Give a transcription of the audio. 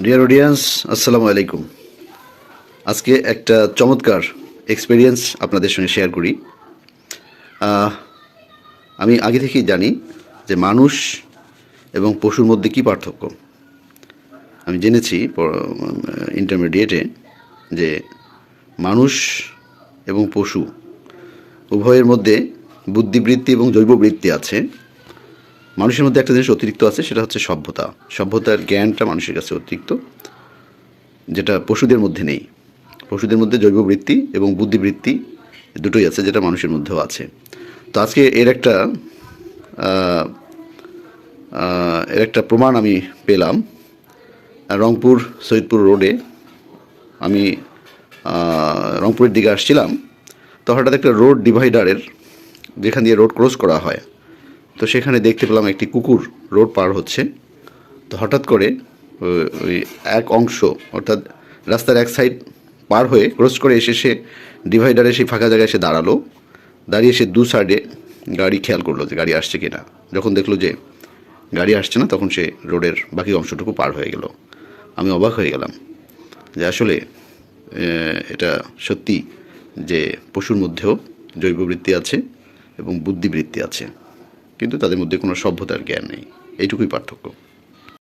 Dear audience, আসসালামু আলাইকুম। আজকে একটা চমৎকার এক্সপিরিয়েন্স আপনাদের সঙ্গে শেয়ার করি। আমি আগে থেকেই জানি যে মানুষ এবং পশুর মধ্যে কী পার্থক্য। আমি জেনেছি ইন্টারমিডিয়েটে যে মানুষ এবং পশু উভয়ের মধ্যে বুদ্ধিবৃত্তি এবং জৈববৃত্তি আছে। মানুষের মধ্যে একটা জিনিস অতিরিক্ত আছে, সেটা হচ্ছে সভ্যতা। সভ্যতার জ্ঞানটা মানুষের কাছে অতিরিক্ত, যেটা পশুদের মধ্যে নেই। পশুদের মধ্যে জৈববৃত্তি এবং বুদ্ধিবৃত্তি দুটোই আছে, যেটা মানুষের মধ্যেও আছে। তো আজকে এর একটা প্রমাণ আমি পেলাম রংপুর সৈয়দপুর রোডে। আমি রংপুরের দিকে আসছিলাম, তো হঠাৎ একটা রোড ডিভাইডারের, যেখান দিয়ে রোড ক্রস করা হয়, তো সেখানে দেখতে পেলাম একটি কুকুর রোড পার হচ্ছে। তো হঠাৎ করে ওই এক অংশ, অর্থাৎ রাস্তার এক সাইড পার হয়ে ক্রস করে এসে সে ডিভাইডারে সেই ফাঁকা জায়গায় এসে দাঁড়ালো। দাঁড়িয়ে সে দু সাইডে গাড়ি খেয়াল করলো যে গাড়ি আসছে কিনা। যখন দেখলো যে গাড়ি আসছে না, তখন সে রোডের বাকি অংশটুকু পার হয়ে গেল। আমি অবাক হয়ে গেলাম যে আসলে এটা সত্যি যে পশুর মধ্যেও জৈববৃত্তি আছে এবং বুদ্ধিবৃত্তি আছে, কিন্তু তাদের মধ্যে কোনো সভ্যতার জ্ঞান নেই। এইটুকুই পার্থক্য।